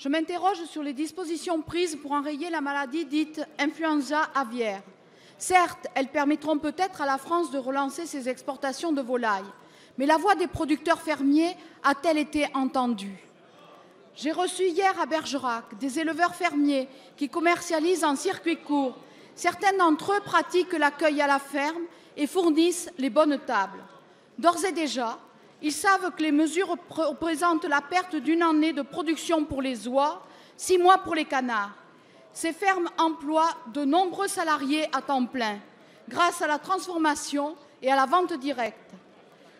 Je m'interroge sur les dispositions prises pour enrayer la maladie dite influenza aviaire. Certes, elles permettront peut-être à la France de relancer ses exportations de volailles, mais la voix des producteurs fermiers a-t-elle été entendue? J'ai reçu hier à Bergerac des éleveurs fermiers qui commercialisent en circuit court. Certains d'entre eux pratiquent l'accueil à la ferme et fournissent les bonnes tables. D'ores et déjà, ils savent que les mesures représentent la perte d'une année de production pour les oies, 6 mois pour les canards. Ces fermes emploient de nombreux salariés à temps plein, grâce à la transformation et à la vente directe.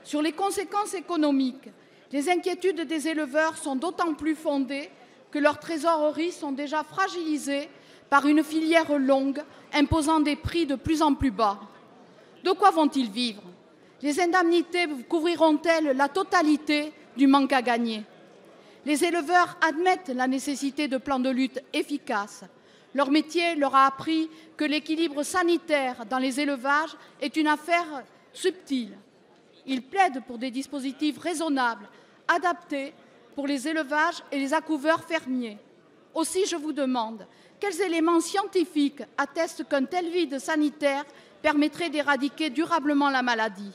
Sur les conséquences économiques, les inquiétudes des éleveurs sont d'autant plus fondées que leurs trésoreries sont déjà fragilisées par une filière longue imposant des prix de plus en plus bas. De quoi vont-ils vivre? Les indemnités couvriront-elles la totalité du manque à gagner? Les éleveurs admettent la nécessité de plans de lutte efficaces. Leur métier leur a appris que l'équilibre sanitaire dans les élevages est une affaire subtile. Ils plaident pour des dispositifs raisonnables, adaptés pour les élevages et les accouveurs fermiers. Aussi, je vous demande, quels éléments scientifiques attestent qu'un tel vide sanitaire permettrait d'éradiquer durablement la maladie?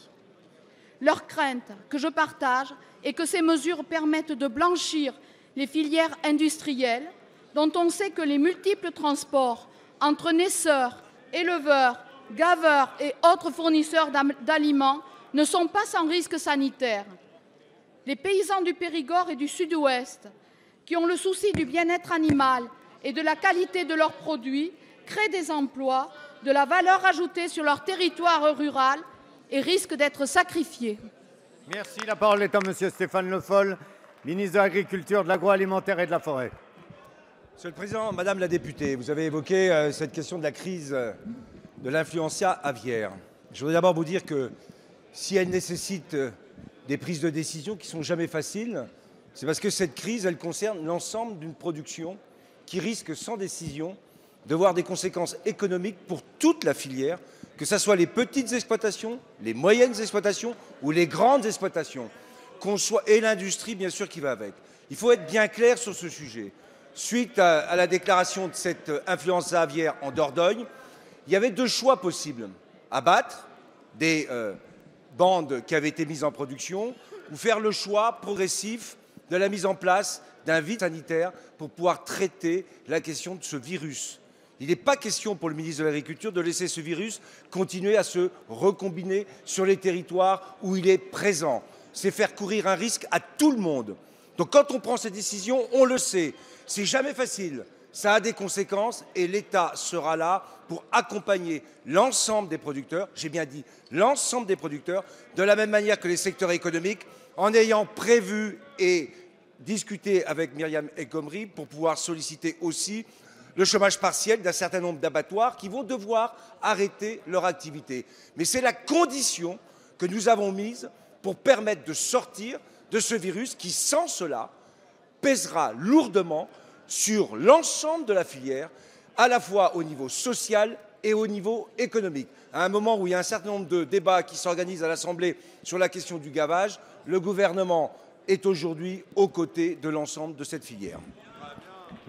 Leur crainte, que je partage, est que ces mesures permettent de blanchir les filières industrielles, dont on sait que les multiples transports entre naisseurs, éleveurs, gaveurs et autres fournisseurs d'aliments ne sont pas sans risque sanitaire. Les paysans du Périgord et du Sud-Ouest, qui ont le souci du bien-être animal et de la qualité de leurs produits, créent des emplois, de la valeur ajoutée sur leur territoire rural et risquent d'être sacrifiés. Merci. La parole est à Monsieur Stéphane Le Foll, ministre de l'Agriculture, de l'Agroalimentaire et de la Forêt. Monsieur le Président, Madame la députée, vous avez évoqué cette question de la crise de l'influenza aviaire. Je voudrais d'abord vous dire que si elle nécessite des prises de décision qui ne sont jamais faciles, c'est parce que cette crise, elle concerne l'ensemble d'une production qui risque, sans décision, de voir des conséquences économiques pour toute la filière, que ce soit les petites exploitations, les moyennes exploitations ou les grandes exploitations, et l'industrie, bien sûr, qui va avec. Il faut être bien clair sur ce sujet. Suite à la déclaration de cette influenza aviaire en Dordogne, il y avait 2 choix possibles. Abattre des bandes qui avaient été mises en production ou faire le choix progressif de la mise en place d'un vide sanitaire pour pouvoir traiter la question de ce virus. Il n'est pas question pour le ministre de l'Agriculture de laisser ce virus continuer à se recombiner sur les territoires où il est présent. C'est faire courir un risque à tout le monde. Donc quand on prend ces décisions, on le sait, c'est jamais facile. Ça a des conséquences et l'État sera là pour accompagner l'ensemble des producteurs, j'ai bien dit l'ensemble des producteurs, de la même manière que les secteurs économiques, en ayant prévu et discuté avec Myriam El Khomri pour pouvoir solliciter aussi le chômage partiel d'un certain nombre d'abattoirs qui vont devoir arrêter leur activité. Mais c'est la condition que nous avons mise pour permettre de sortir de ce virus qui, sans cela, pèsera lourdement sur l'ensemble de la filière, à la fois au niveau social et au niveau économique. À un moment où il y a un certain nombre de débats qui s'organisent à l'Assemblée sur la question du gavage, le gouvernement est aujourd'hui aux côtés de l'ensemble de cette filière.